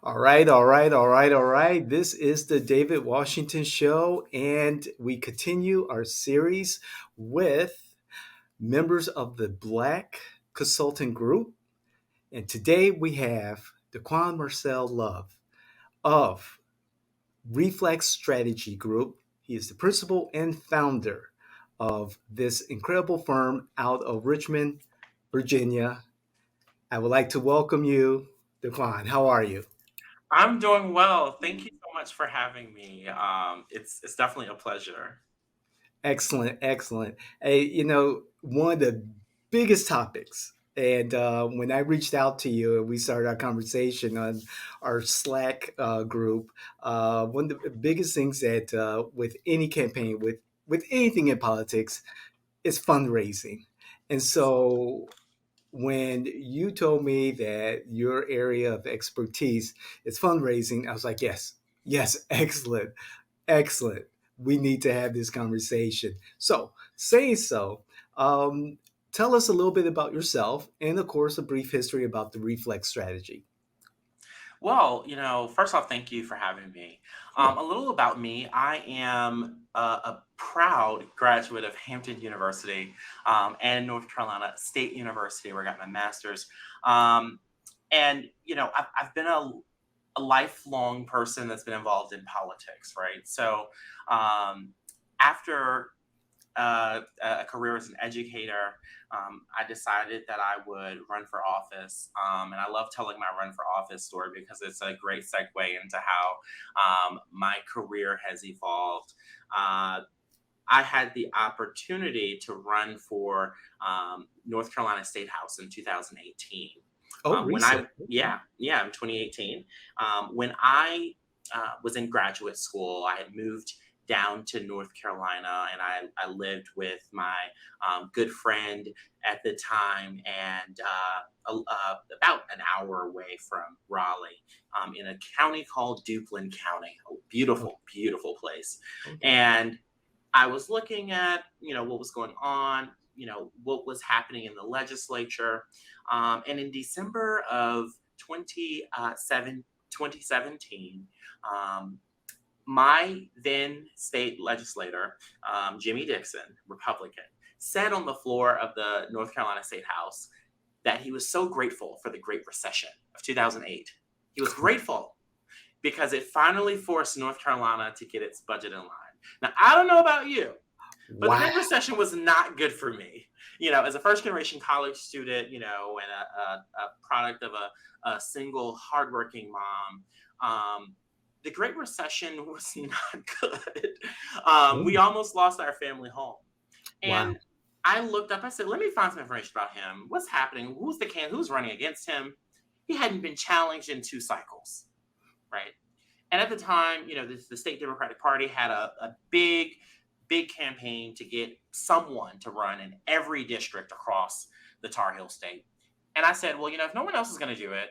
All right. This is the David Washington Show, and we continue our series with members of the Black Consulting Group. And today we have Daquan Marcel Love of Reflex Strategy Group. He is the principal and founder of this incredible firm out of Richmond, Virginia. I would like to welcome you, Daquan. How are you? I'm doing well. Thank you so much for having me. It's definitely a pleasure. Excellent. Hey, one of the biggest topics, and when I reached out to you and we started our conversation on our Slack group, one of the biggest things that with any campaign, with anything in politics, is fundraising. And so when you told me that your area of expertise is fundraising, I was like, yes, excellent. We need to have this conversation. So, saying so, um, tell us a little bit about yourself and, of course, a brief history about the reflex strategy. Well, first off, thank you for having me. Sure. A little about me. I am a proud graduate of Hampton University and North Carolina State University, where I got my master's. Um, I've been a lifelong person that's been involved in politics, right? So after a career as an educator, I decided that I would run for office. And I love telling my run for office story because it's a great segue into how my career has evolved. I had the opportunity to run for North Carolina State House in 2018. Oh, recent. Okay. In 2018, when I was in graduate school, I had moved down to North Carolina, and I lived with my good friend at the time, and about an hour away from Raleigh, in a county called Duplin County, a Okay. beautiful place. Okay. And I was looking at, what was going on, what was happening in the legislature. And in December of 2017, my then state legislator, Jimmy Dixon, Republican, said on the floor of the North Carolina State House that he was so grateful for the Great Recession of 2008. He was grateful because it finally forced North Carolina to get its budget in line. Now, I don't know about you, but the Wow. Great Recession was not good for me. As a first generation college student, and a product of a single hardworking mom, the Great Recession was not good. We Oh, almost lost our family home. wow. And I looked up, I said, let me find some information about him. What's happening? Who's running against him? He hadn't been challenged in 2 cycles, right? And at the time, the state Democratic Party had a big campaign to get someone to run in every district across the Tar Heel state. And I said, well, if no one else is going to do it,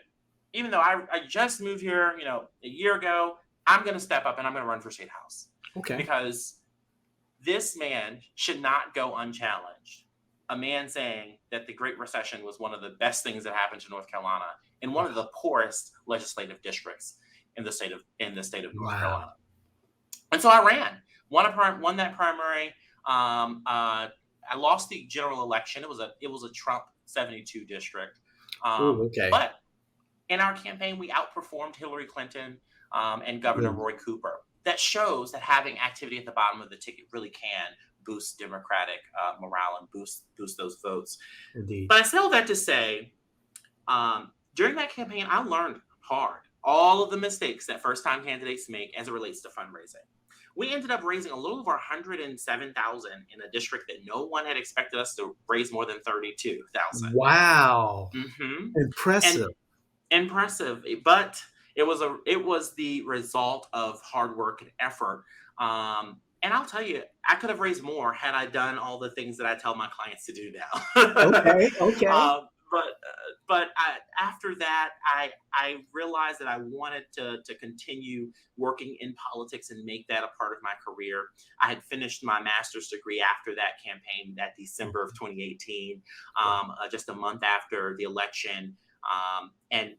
even though I just moved here, a year ago, I'm going to step up and I'm going to run for state house Okay. because this man should not go unchallenged. A man saying that the Great Recession was one of the best things that happened to North Carolina in one of the poorest legislative districts in the state of North Wow. Carolina. And so I ran, won that primary. I lost the general election. It was a Trump 72 district, Oh, okay. but in our campaign we outperformed Hillary Clinton and Governor Good. Roy Cooper. That shows that having activity at the bottom of the ticket really can boost Democratic morale and boost those votes. Indeed. But I say all that to say, during that campaign, I learned hard all of the mistakes that first time candidates make as it relates to fundraising. We ended up raising a little over 107,000 in a district that no one had expected us to raise more than 32,000. Wow. Mm-hmm. And Impressive. impressive, but it was the result of hard work and effort. And I'll tell you, I could have raised more had I done all the things that I tell my clients to do now. Okay. Okay. After that, I realized that I wanted to continue working in politics and make that a part of my career. I had finished my master's degree after that campaign, that December of 2018, Wow. just a month after the election. And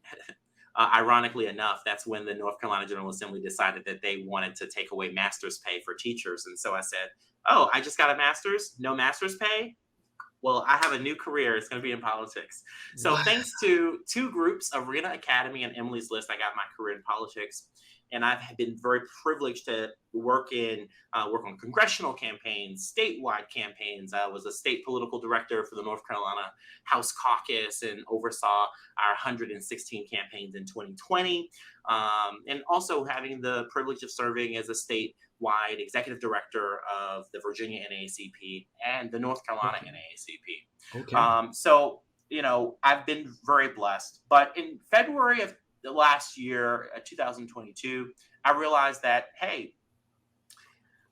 Ironically enough, that's when the North Carolina General Assembly decided that they wanted to take away master's pay for teachers. And so I said, oh, I just got a master's, no master's pay? Well, I have a new career. It's going to be in politics. So, Wow. thanks to two groups, Arena Academy and Emily's List, I got my career in politics. And I've been very privileged to work on congressional campaigns, statewide campaigns. I was a state political director for the North Carolina House Caucus and oversaw our 116 campaigns in 2020, and also having the privilege of serving as a statewide executive director of the Virginia NAACP and the North Carolina Okay. NAACP. Okay. So, I've been very blessed. But in February of the last year, 2022, I realized that, hey,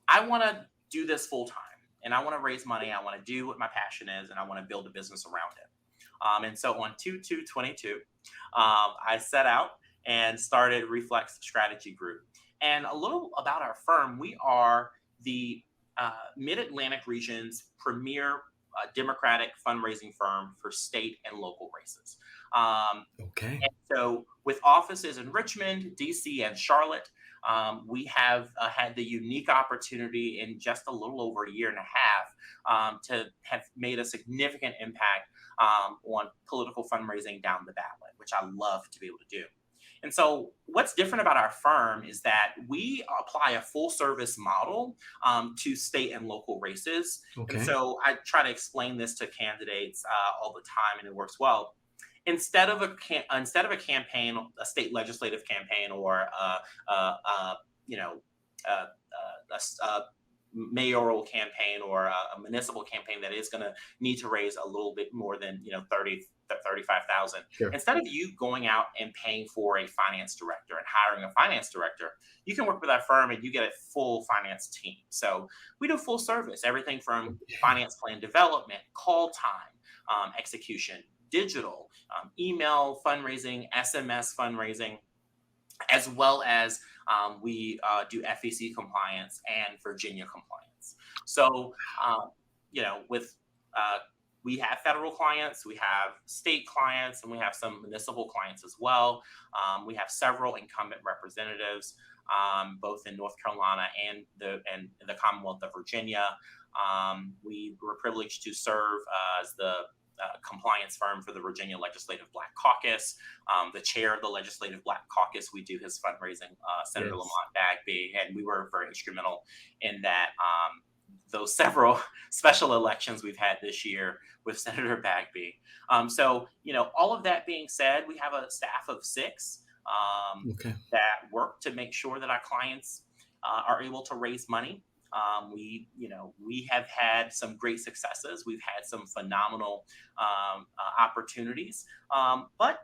I want to do this full time and I want to raise money. I want to do what my passion is and I want to build a business around it. And so on 2/2/22, I set out and started Reflex Strategy Group. And a little about our firm: we are the Mid Atlantic region's premier Democratic fundraising firm for state and local races. Okay. And so, with offices in Richmond, DC, and Charlotte, we have had the unique opportunity in just a little over a year and a half to have made a significant impact on political fundraising down the ballot, which I love to be able to do. And so, what's different about our firm is that we apply a full service model to state and local races. And Okay. so, I try to explain this to candidates all the time, and it works well. Instead of a campaign, a state legislative campaign, or you know, a mayoral campaign, or a municipal campaign that is going to need to raise a little bit more than 35,000. Sure. Instead of you going out and paying for a finance director and hiring a finance director, you can work with our firm and you get a full finance team. So we do full service, everything from Okay. finance plan development, call time, execution, digital, email fundraising, SMS fundraising, as well as we do FEC compliance and Virginia compliance. So, with we have federal clients, we have state clients, and we have some municipal clients as well. We have several incumbent representatives, both in North Carolina and the Commonwealth of Virginia. We were privileged to serve as the compliance firm for the Virginia Legislative Black Caucus. The chair of the Legislative Black Caucus, we do his fundraising, Senator Yes. Lamont Bagby, and we were very instrumental in that. Those several special elections we've had this year with Senator Bagby. So, all of that being said, we have a staff of 6 Okay. that work to make sure that our clients are able to raise money. We have had some great successes. We've had some phenomenal opportunities, but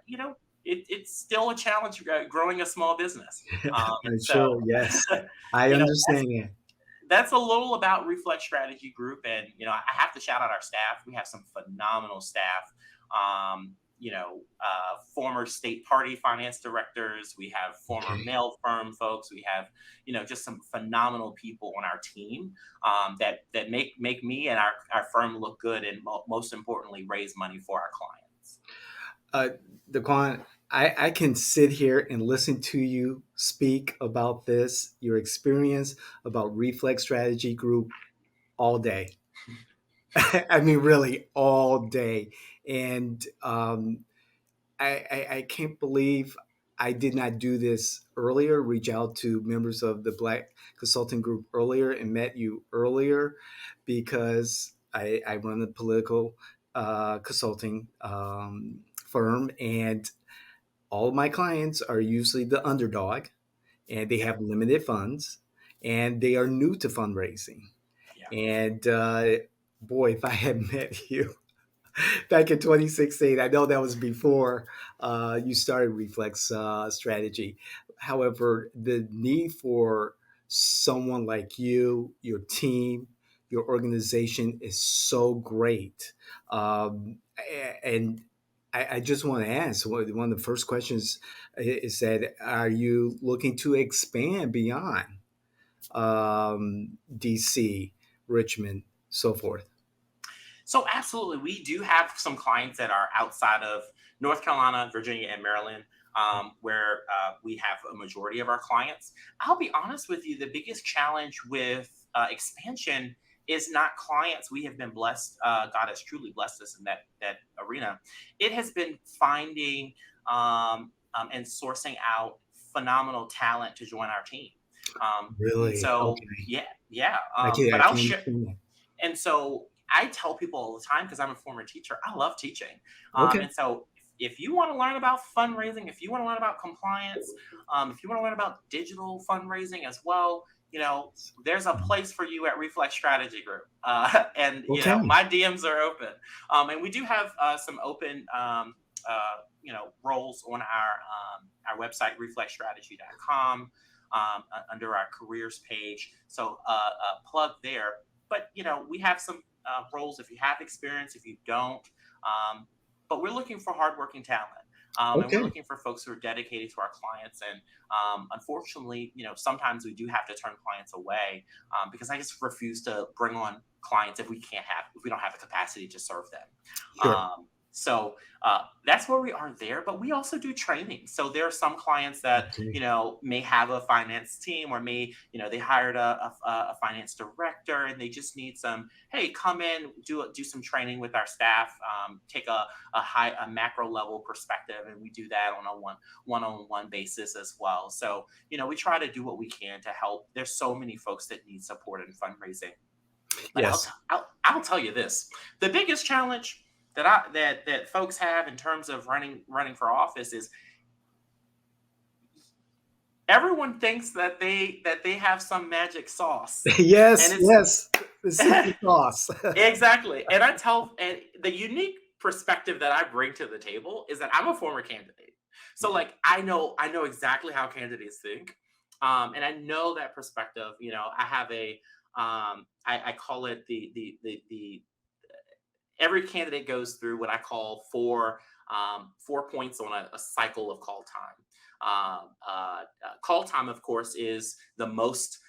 it's still a challenge growing a small business. And I'm so, sure. Yes. I you know, understand it. that's a little about Reflex Strategy Group. And, I have to shout out our staff. We have some phenomenal staff. Former state party finance directors. We have former Okay. mail firm folks. We have, just some phenomenal people on our team that make me and our firm look good, and most importantly, raise money for our clients. Uh, Daquan, I can sit here and listen to you speak about this, your experience about Reflex Strategy Group all day. I mean, really all day. And I can't believe I did not do this earlier, reach out to members of the Black Consulting Group earlier and met you earlier, because I run a political consulting firm, and all of my clients are usually the underdog, and they Yeah, have limited funds, and they are new to fundraising. yeah. And boy, if I had met you back in 2016. I know that was before you started Reflex Strategy. However, the need for someone like you, your team, your organization is so great. And I just want to ask, one of the first questions is that, are you looking to expand beyond DC, Richmond, so forth? So absolutely, we do have some clients that are outside of North Carolina, Virginia, and Maryland. where we have a majority of our clients. I'll be honest with you, the biggest challenge with expansion is not clients. We have been blessed. God has truly blessed us in that arena. It has been finding and sourcing out phenomenal talent to join our team. And Really? so, Okay. yeah, yeah. I But I'll can share. understand that. And so I tell people all the time because I'm a former teacher, I love teaching. Okay. And so if you want to learn about fundraising, if you want to learn about compliance, if you want to learn about digital fundraising as well, there's a place for you at Reflex Strategy Group. And, Okay. my DMs are open. And we do have some open, roles on our website, reflexstrategy.com, under our careers page. So plug there. But we have some roles if you have experience, if you don't. But we're looking for hardworking talent. And we're Okay. looking for folks who are dedicated to our clients. And unfortunately, sometimes we do have to turn clients away because I just refuse to bring on clients if we don't have the capacity to serve them. Sure. So that's where we are there, but we also do training. So there are some clients that Okay. may have a finance team, or they hired a finance director, and they just need some. Hey, come in, do some training with our staff, take a macro level perspective, and we do that on a one-on-one basis as well. So we try to do what we can to help. There's so many folks that need support in fundraising, but Yes. I'll tell you this: the biggest challenge that folks have in terms of running for office is everyone thinks that they have some magic sauce, and Yes. it's Yes. The secret sauce. exactly. And and the unique perspective that I bring to the table is that I'm a former candidate, so Yeah. like I know exactly how candidates think, and I know that perspective. I have I call it the every candidate goes through what I call four points on a cycle of call time. Call time, of course, is the most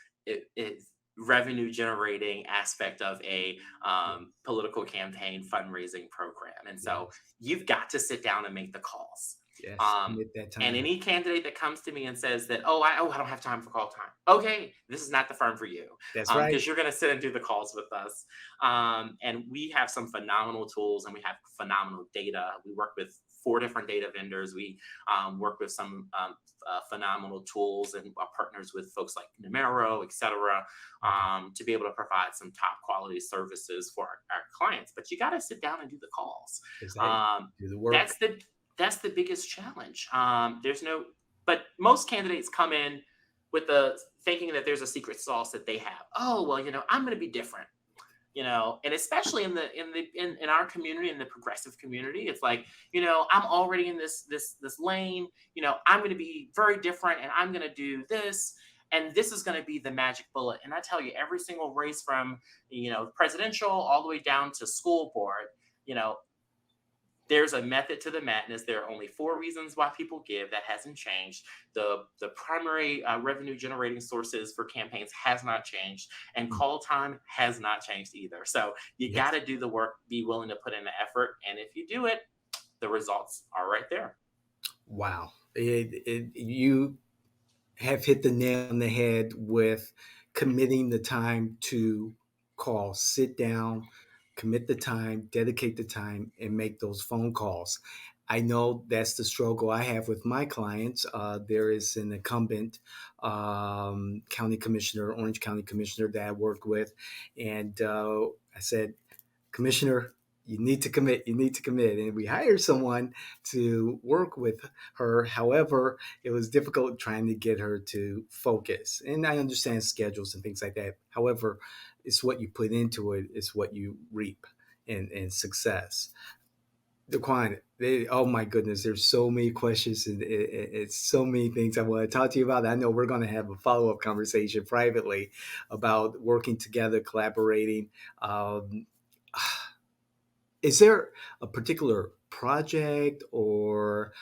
revenue generating aspect of a Yeah. political campaign fundraising program. And so Yes. you've got to sit down and make the calls. Yes. Um, Commit that and time. any candidate that comes to me and says that, I don't have time for call time. Okay, this is not the firm for you, That's right. because you're going to sit and do the calls with us. And we have some phenomenal tools, and we have phenomenal data. We work with 4 different data vendors. We work with some phenomenal tools, and are partners with folks like Numero, et cetera, Okay. to be able to provide some top quality services for our clients. But you got to sit down and do the calls. Exactly. Um, Do the work. that's the biggest challenge. But most candidates come in with the thinking that there's a secret sauce that they have. Oh, well, I'm going to be different. And especially in our community, in the progressive community, it's like, I'm already in this lane. I'm going to be very different, and I'm going to do this, and this is going to be the magic bullet. And I tell you, every single race from presidential all the way down to school board, you know there's a method to the madness. There are only 4 reasons why people give. That hasn't changed. The primary revenue generating sources for campaigns has not changed, and Mm. call time has not changed either. So you got Yes. to do the work, be willing to put in the effort, and if you do it, the results are right there. Wow. You have hit the nail on the head with committing the time to call, sit down, commit the time, dedicate the time, and make those phone calls. I know that's the struggle I have with my clients. There is an incumbent county commissioner, Orange County commissioner that I work with. And I said, Commissioner, you need to commit. You need to commit. And we hired someone to work with her. However, it was difficult trying to get her to focus. And I understand schedules and things like that. However, it's what you put into it, is what you reap in success. Daquan, oh my goodness, there's so many questions, and it's so many things I want to talk to you about. I know we're going to have a follow up conversation privately about working together, collaborating. Um, is there a particular project or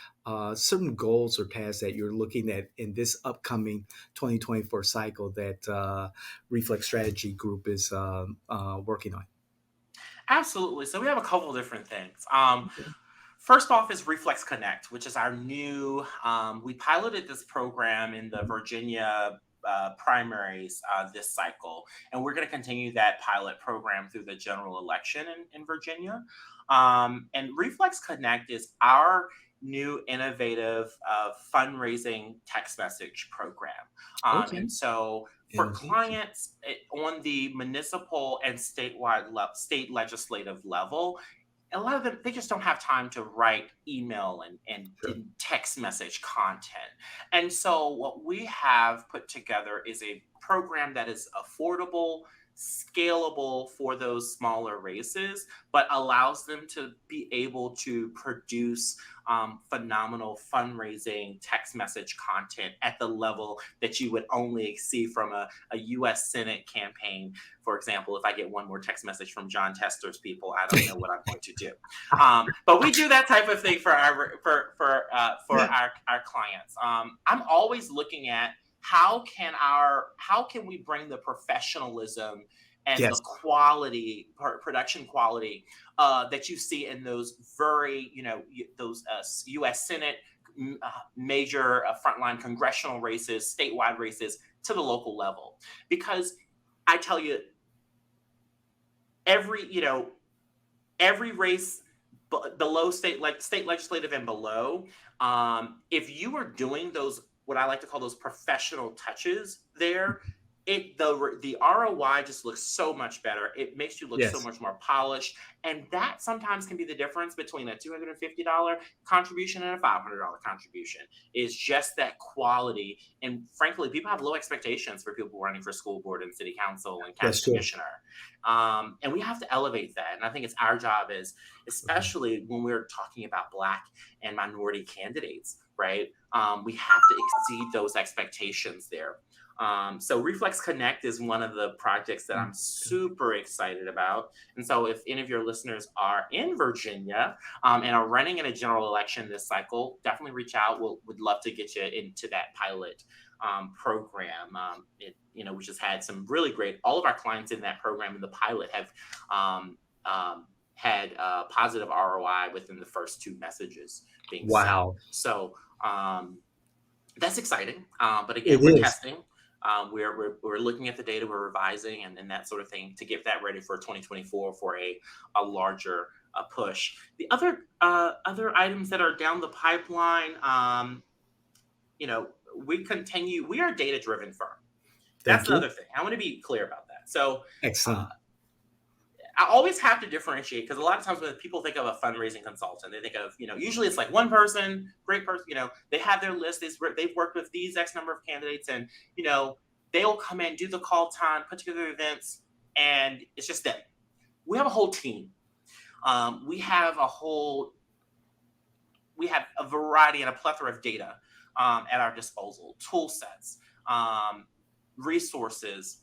certain goals or paths that you're looking at in this upcoming 2024 cycle that Reflex Strategy Group is working on? Absolutely. So we have a couple of different things. First off is Reflex Connect, which is our new. We piloted this program in the Virginia primaries this cycle, and we're going to continue that pilot program through the general election in Virginia. And Reflex Connect is our new innovative fundraising text message program. Okay. And so for Innovation. clients on the municipal and state legislative level, a lot of them, they just don't have time to write email Sure. and text message content. And so what we have put together is a program that is affordable, scalable for those smaller races, but allows them to be able to produce phenomenal fundraising text message content at the level that you would only see from a US Senate campaign. For example, if I get one more text message from John Tester's people, I don't know what I'm going to do. But we do that type of thing for our clients. I'm always looking at how can we bring the professionalism and the Yes. quality, production quality that you see in those very, those U.S. Senate major frontline congressional races, statewide races to the local level. Because I tell you, every every race below state legislative and below, if you are doing those, what I like to call those professional touches there, the ROI just looks so much better. It makes you look so Yes. much more polished, and that sometimes can be the difference between a $250 contribution and a $500 contribution. Is just that quality. And frankly, people have low expectations for people running for school board and city council and county That's true. commissioner, and we have to elevate that. And I think it's our job, is Mhm. especially when we're talking about Black and minority candidates, right? We have to exceed those expectations there. So Reflex Connect is one of the projects that I'm super excited about. And so if any of your listeners are in Virginia and are running in a general election this cycle, definitely reach out. Would love to get you into that pilot program. Which has had some really great. All of our clients in that program in the pilot have had positive ROI within the first two messages being sent. Wow. So that's exciting. But It again, we're is. testing. We're looking at the data, we're revising, and that sort of thing to get that ready for 2024 for a larger push. The other items that are down the pipeline, we are a data driven firm. That's Thank another you. thing. I want to be clear about that. So uh, Excellent. I always have to differentiate, because a lot of times when people think of a fundraising consultant, they think of, usually it's like one person, great person, they have their list, they've worked with these X number of candidates, and, they'll come in, do the call time, put together events, and it's just them. We have a whole team. We have a variety and a plethora of data at our disposal, tool sets, resources,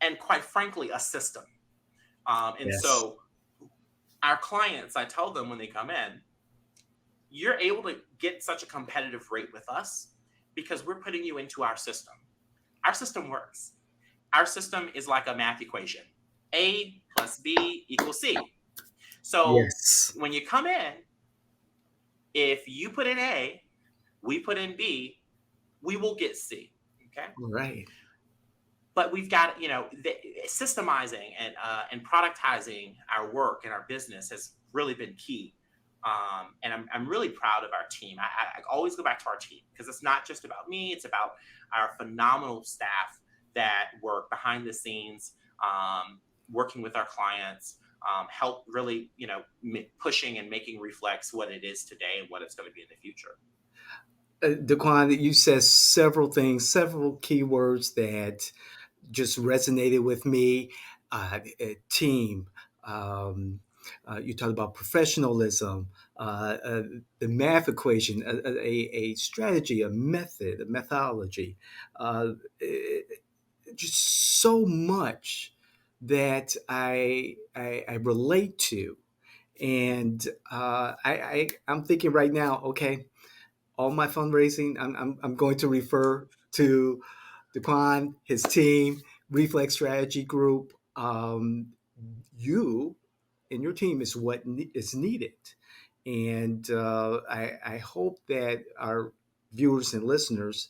and quite frankly, a system. And Yes. so our clients, I tell them when they come in, you're able to get such a competitive rate with us because we're putting you into our system. Our system works. Our system is like a math equation: A plus B equals C. So Yes. when you come in, if you put in A, we put in B, we will get C. Okay. Right. But we've got, systemizing and productizing our work and our business has really been key. And I'm really proud of our team. I always go back to our team, because it's not just about me, it's about our phenomenal staff that work behind the scenes, working with our clients, help really, pushing and making Reflex what it is today and what it's going to be in the future. Daquan, you said several things, several keywords that just resonated with me. Team. Um, you talked about professionalism, the math equation, a strategy, a method, a methodology. Uh, eh, just so much that I relate to, and I'm thinking right now. Okay, all my fundraising, I'm going to refer to Daquan, his team, Reflex Strategy Group. You and your team is what is needed. And I hope that our viewers and listeners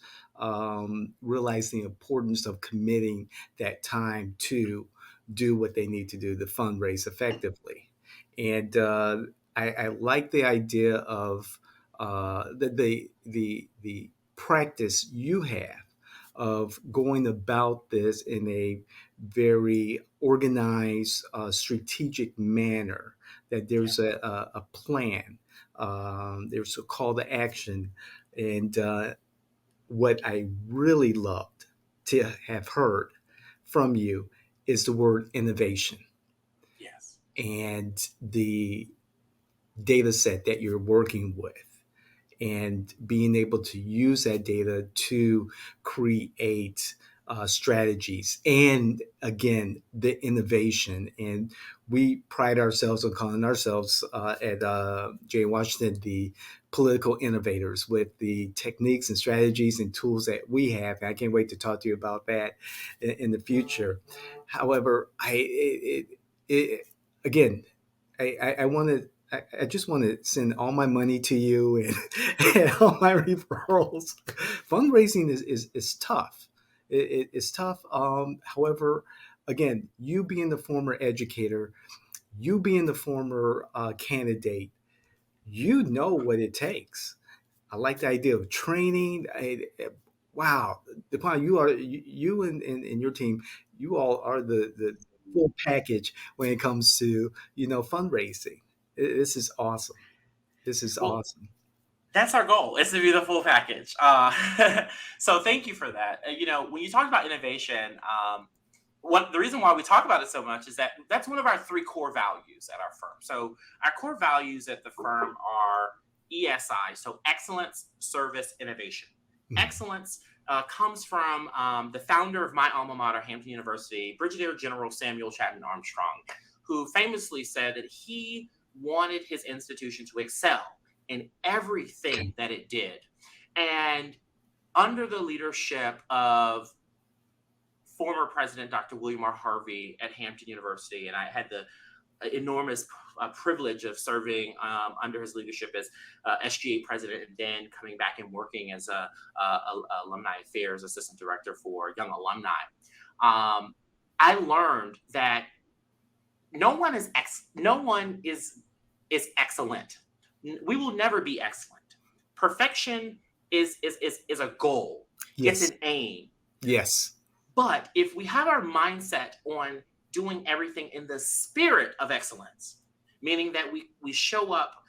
realize the importance of committing that time to do what they need to do to fundraise effectively. And I like the idea of the practice you have of going about this in a very organized, strategic manner. That Yeah. there's a plan, there's a call to action, and what I really loved to have heard from you is the word innovation Yes. and the data set that you're working with, and being able to use that data to create strategies, and again the innovation. And we pride ourselves on calling ourselves at J Washington the political innovators, with the techniques and strategies and tools that we have. And I can't wait to talk to you about that in the future. However, again, I want to. I just want to send all my money to you, and all my referrals. Fundraising is tough. It's tough. However, again, you being the former educator, you being the former candidate, you know what it takes. I like the idea of training. Wow, DePon, you and your team, you all are the full package when it comes to fundraising. This is awesome. This is Well, awesome. that's our goal, is to be the full package. So thank you for that. When you talk about innovation, what the reason why we talk about it so much is that that's one of our three core values at our firm. So our core values at the firm are ESI, so excellence, service, innovation. Mhm. Excellence comes from the founder of my alma mater, Hampton University, Brigadier General Samuel Chapman Armstrong, who famously said that he wanted his institution to excel in everything Okay. that it did. And under the leadership of former president Dr. William R. Harvey at Hampton University, and I had the enormous privilege of serving under his leadership as SGA president, and then coming back and working as a alumni affairs assistant director for young alumni. I learned that no one is excellent. We will never be excellent. Perfection is a goal. It's Yes. an aim. Yes. But if we have our mindset on doing everything in the spirit of excellence, meaning that we show up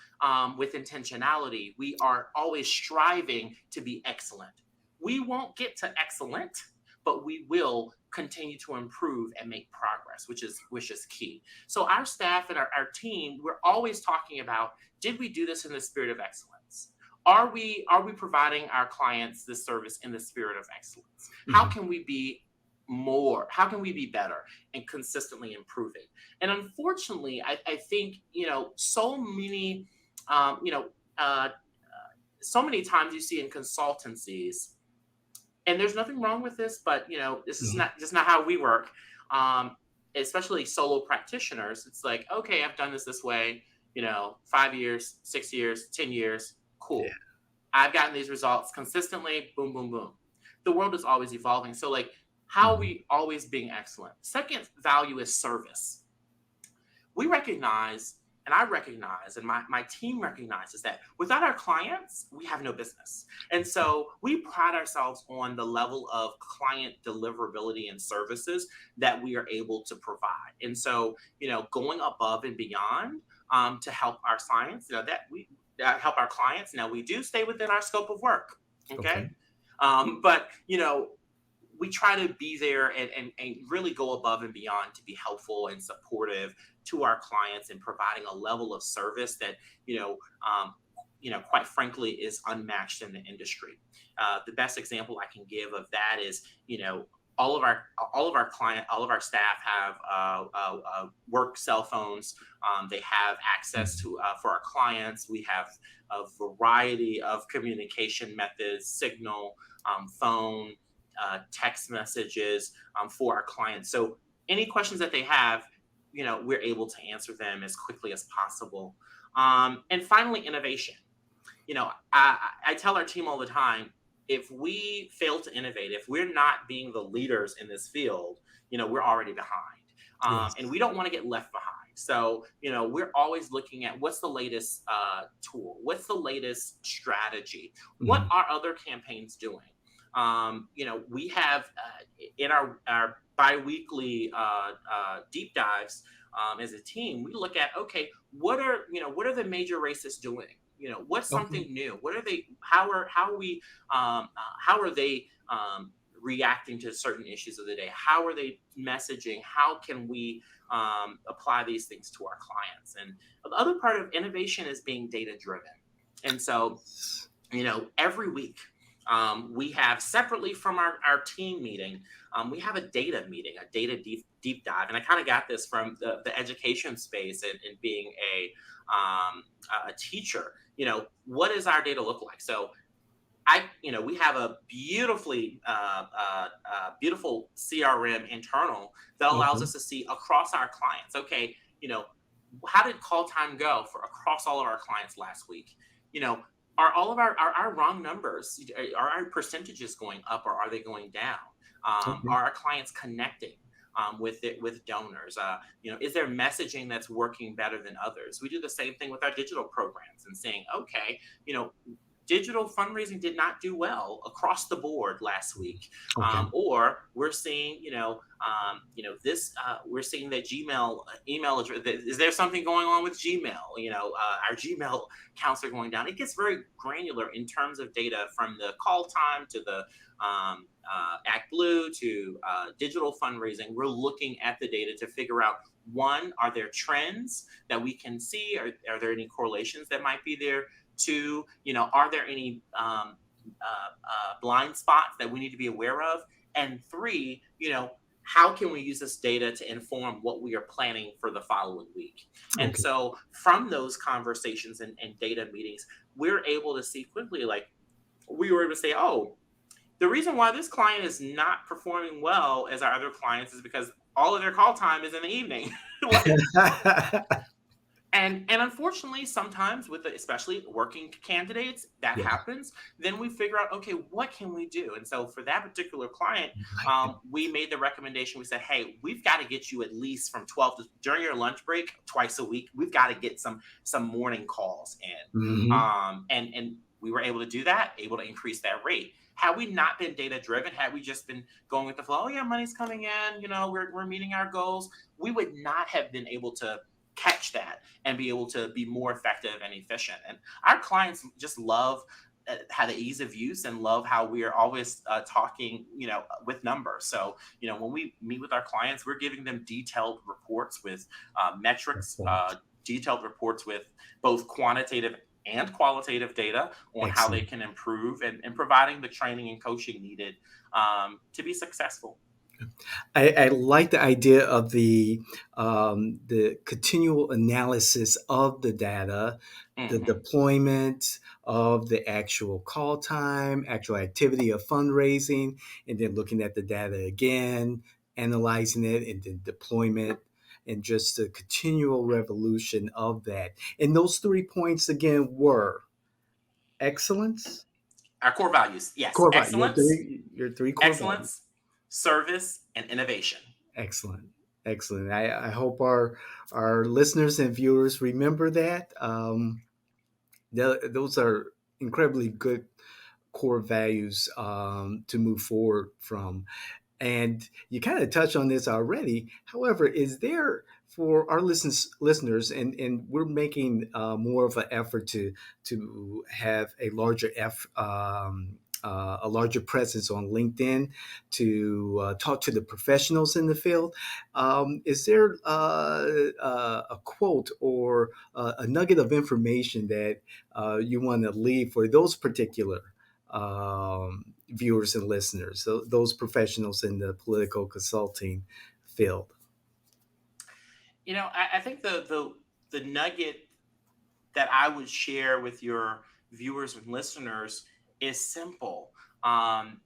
with intentionality, we are always striving to be excellent. We won't get to excellent, but we will continue to improve and make progress, which is key. So our staff and our team, we're always talking about, did we do this in the spirit of excellence? Are we providing our clients this service in the spirit of excellence? How Mhm. can we be more? How can we be better and consistently improving? And unfortunately, I think so many, um, you know, uh, so many times you see in consultancies, and there's nothing wrong with this, but this is Mhm. not just not how we work. Um, Especially solo practitioners, it's like, okay, I've done this way, 5 years, 6 years, 10 years, Yeah. cool. I've gotten these results consistently, boom, boom, boom. The world is always evolving. So, like, how are Mhm. we always being excellent? Second value is service. We recognize, and I recognize, and my team recognizes that without our clients, we have no business. And so we pride ourselves on the level of client deliverability and services that we are able to provide. And so, going above and beyond to help our clients, that we help our clients. Now, we do stay within our scope of work. Okay. Okay. But we try to be there and really go above and beyond to be helpful and supportive to our clients and providing a level of service that um, quite frankly is unmatched in the industry. The best example I can give of that is all of our client, all of our staff have work cell phones. They have access Mhm. to for our clients. We have a variety of communication methods: signal, phone, text messages for our clients. So any questions that they have, we're able to answer them as quickly as possible. And finally, innovation. I tell our team all the time, if we fail to innovate, if we're not being the leaders in this field, we're already behind. And Yes. we don't want to get left behind. So, we're always looking at what's the latest tool, what's the latest strategy, what Mhm. are other campaigns doing. We have in our biweekly deep dives as a team, we look at, okay, what are the major races doing? What's Okay. something new? What are they? How are we? How are they reacting to certain issues of the day? How are they messaging? How can we apply these things to our clients? And the other part of innovation is being data driven. And so, every week we have separately from our team meeting, we have a data meeting, a data deep dive. And I kind of got this from the education space and being a teacher. What does our data look like? So we have a beautiful CRM internal that allows Okay. us to see across our clients. Okay, how did call time go for across all of our clients last week? You know, are all of our wrong numbers, are our percentages going up or are they going down? Okay. Are our clients connecting? With donors, is there messaging that's working better than others? We do the same thing with our digital programs and saying, okay, digital fundraising did not do well across the board last week, Okay. or we're seeing, this. We're seeing that Gmail email address. Is there something going on with Gmail? Our Gmail counts are going down. It gets very granular in terms of data from the call time to the Act Blue to digital fundraising. We're looking at the data to figure out, one, are there trends that we can see? Are there any correlations that might be there? Two, are there any blind spots that we need to be aware of? And three, how can we use this data to inform what we are planning for the following week? And Okay. so from those conversations and data meetings, we're able to see quickly, like we were able to say, oh, the reason why this client is not performing well as our other clients is because all of their call time is in the evening. Like, and unfortunately, sometimes with especially working candidates, that Yeah. happens. Then we figure out, okay, what can we do? And so for that particular client, Like that. we made the recommendation. We said, hey, we've got to get you at least from 12 to during your lunch break twice a week. We've got to get some morning calls in, Hmm. and we were able to do that, able to increase that rate. Had we not been data driven, had we just been going with the flow, oh yeah, money's coming in, we're meeting our goals, we would not have been able to catch that and be able to be more effective and efficient. And our clients just love how the ease of use and love how we are always talking, with numbers. So, when we meet with our clients, we're giving them detailed reports with metrics, Excellent. detailed reports with both quantitative and qualitative data on how they Excellent. can improve and providing the training and coaching needed to be successful. I like the idea of the continual analysis of the data, the Hmm. deployment of the actual call time, actual activity of fundraising, and then looking at the data again, analyzing it, and then deployment, and just the continual revolution of that. And those 3 points again were excellence, Our core values, yes, core value, excellence, your three core values. excellence, service, and innovation. Excellent. Excellent. I hope our listeners and viewers remember that. Those are incredibly good core values to move forward from. And you kind of touched on this already. However, is there for our listeners, and we're making more of an effort to have a larger presence on LinkedIn to talk to the professionals in the field. Is there a quote or a nugget of information that you want to leave for those particular viewers and listeners, those professionals in the political consulting field? I think the nugget that I would share with your viewers and listeners is simple. Um,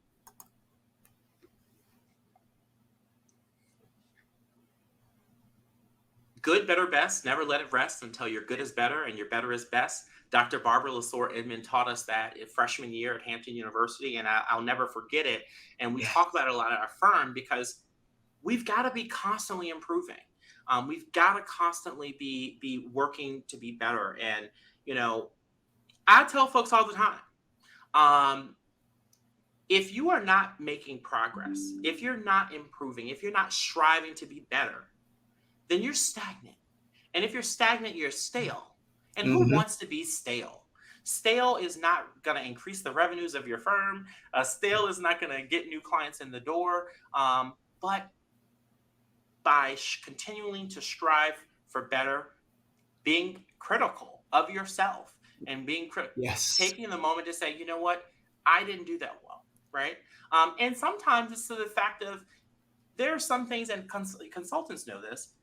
Good, better, best. Never let it rest until your good is better and your better is best. Dr. Barbara LaSore Edmond taught us that in freshman year at Hampton University, and I'll never forget it. And we Yeah. talk about it a lot at our firm because we've got to be constantly improving. We've got to constantly be working to be better. And you know, I tell folks all the time, um, if you are not making progress, if you're not improving, if you're not striving to be better, then you're stagnant. And if you're stagnant, you're stale. And who Hmm. wants to be stale? Stale is not going to increase the revenues of your firm. Stale is not going to get new clients in the door. But by continuing to strive for better, being critical of yourself and being Yes. taking the moment to say, you know what, I didn't do that well, right? And sometimes it's to the fact of there are some things, and consultants know this.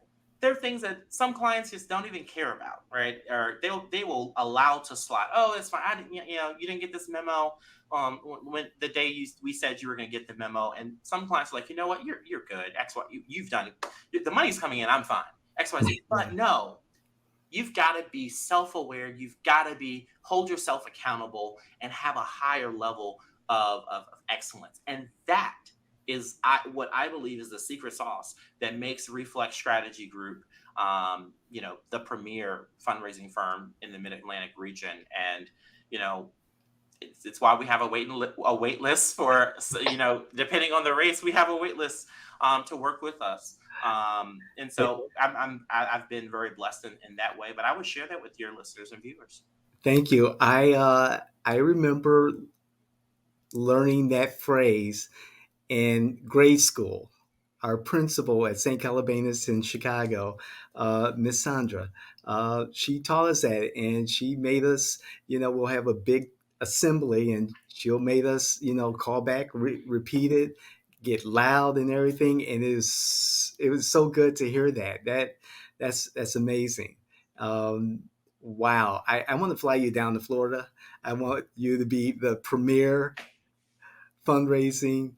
There are things that some clients just don't even care about, right? Or they will allow to slide. Oh, it's fine. I didn't, you didn't get this memo. When the day we said you were going to get the memo, and some clients are like, you know what, you're good. X, Y, you've done it. The money's coming in. I'm fine. X, Y, Z. But Yeah. no, you've got to be self-aware. You've got to hold yourself accountable and have a higher level of excellence. And that is what I believe is the secret sauce that makes Reflex Strategy Group, the premier fundraising firm in the Mid-Atlantic region. And, you know, it's why we have a wait list for, depending on the race, we have a wait list to work with us. And so I've been very blessed in that way, but I would share that with your listeners and viewers. Thank you. I remember learning that phrase in grade school. Our principal at St. Calabanis in Chicago, Miss Sandra, she taught us that, and she made us. We'll have a big assembly, and she'll make us, call back, repeat it, get loud and everything. And it was so good to hear that. That's amazing. Wow, I want to fly you down to Florida. I want you to be the premier fundraising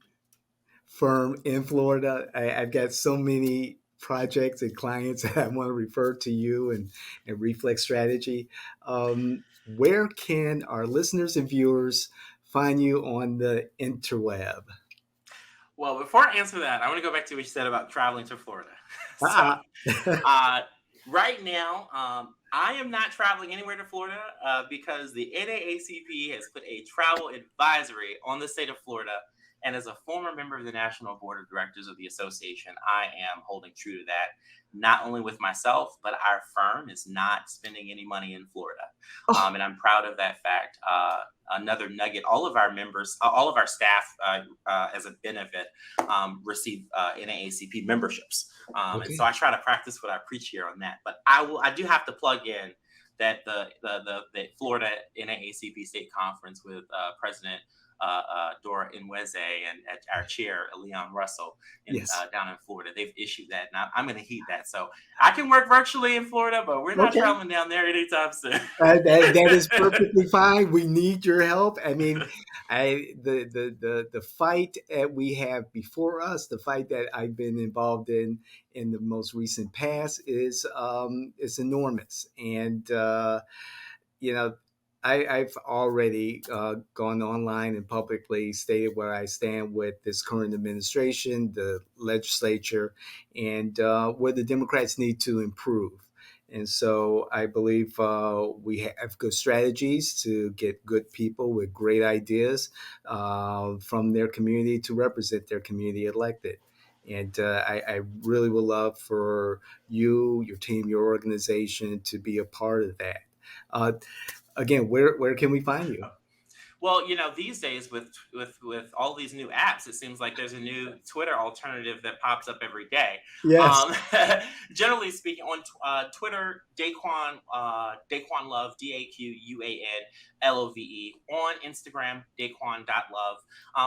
firm in Florida. I've got so many projects and clients that I want to refer to you and Reflex Strategy. Where can our listeners and viewers find you on the interweb? Well, before I answer that, I want to go back to what you said about traveling to Florida. So, Ah, uh, right now, I am not traveling anywhere to Florida because the NAACP has put a travel advisory on the state of Florida. And as a former member of the National Board of Directors of the association, I am holding true to that, not only with myself, but our firm is not spending any money in Florida. oh, And I'm proud of that fact. Another nugget, all of our members, all of our staff as a benefit receive NAACP memberships. And so okay. I try to practice what I preach here on that. But I do have to plug in that the Florida NAACP State Conference with President Dora Inweze and our chair Leon Russell Yes. down in Florida. They've issued that, and I'm going to heed that. So I can work virtually in Florida, but we're not Okay. traveling down there anytime soon. That is perfectly fine. We need your help. I mean, the fight that we have before us, the fight that I've been involved in the most recent past is enormous, and you know, I've already gone online and publicly stated where I stand with this current administration, the legislature, and where the Democrats need to improve. And so I believe we have good strategies to get good people with great ideas from their community to represent their community elected. And I really would love for you, your team, your organization to be a part of that. Uh, Again, where can we find you? Well, these days with all these new apps, it seems like there's a new Twitter alternative that pops up every day. Yes. Um, Generally speaking, on Twitter, Daquan Love, DAQUANLOVE. On Instagram, Daquan.love.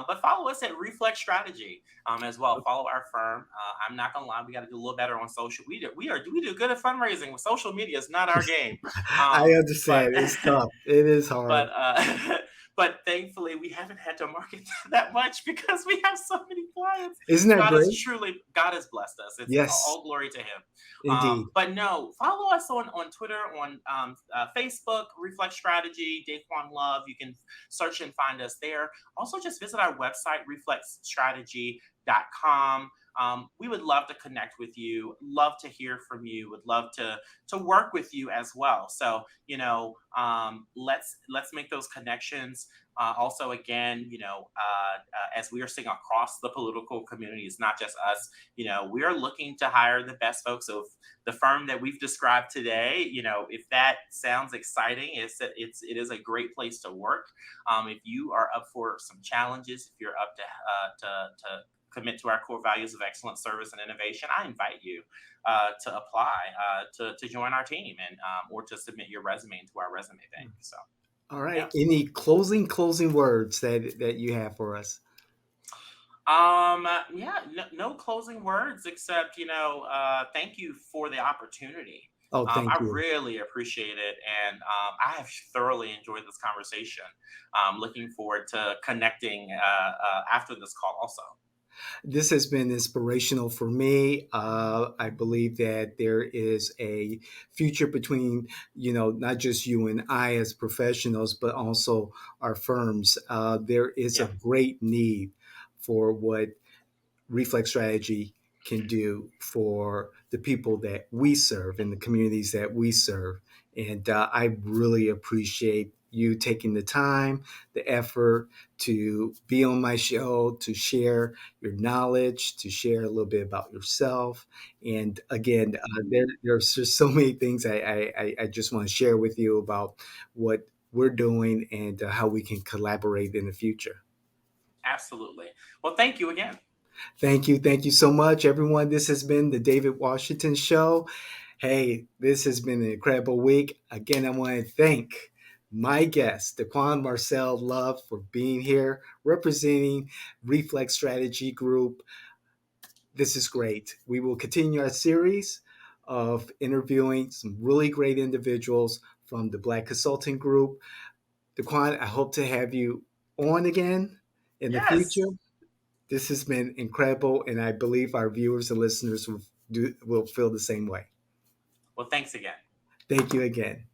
But follow us at Reflex Strategy as well. Follow our firm. I'm not gonna lie, we got to do a little better on social. We do good at fundraising. With social media is not our game. I But understand. It's tough. It is but hard. but thankfully we haven't had to market that much because we have so many clients. Isn't that great? God has blessed us. It's Yes, all glory to Him. indeed. But no, follow us on Twitter, on Facebook, Reflex Strategy, Daquan Love. You can search and find us there. Also, just visit our website, reflexstrategy.com. We would love to connect with you, love to hear from you, would love to work with you as well. So let's make those connections. Also, again, as we are seeing across the political community, it's not just us. We are looking to hire the best folks. So if the firm that we've described today, if that sounds exciting, it is a great place to work. If you are up for some challenges, if you're up to commit to our core values of excellent service and innovation, I invite you to apply to join our team and or to submit your resume into our resume bank. So, All right. yeah. Any closing words that you have for us? Yeah, no closing words except, thank you for the opportunity. Oh, thank I you. really appreciate it. And I have thoroughly enjoyed this conversation. Looking forward to connecting after this call also. This has been inspirational for me. I believe that there is a future between, not just you and I as professionals, but also our firms. There is a Yeah, great need for what Reflex Strategy can do for the people that we serve and the communities that we serve. And I really appreciate you taking the time, the effort to be on my show, to share your knowledge, to share a little bit about yourself. And again, there's just so many things I just want to share with you about what we're doing and how we can collaborate in the future. absolutely. Well, thank you again. Thank you. Thank you so much, everyone. This has been the David Washington Show. Hey, this has been an incredible week. Again, I want to thank my guest, Daquan Marcel Love, for being here, representing Reflex Strategy Group. This is great. We will continue our series of interviewing some really great individuals from the Black Consulting Group. Daquan, I hope to have you on again in the Yes. future. This has been incredible, and I believe our viewers and listeners will feel the same way. Well, thanks again. Thank you again.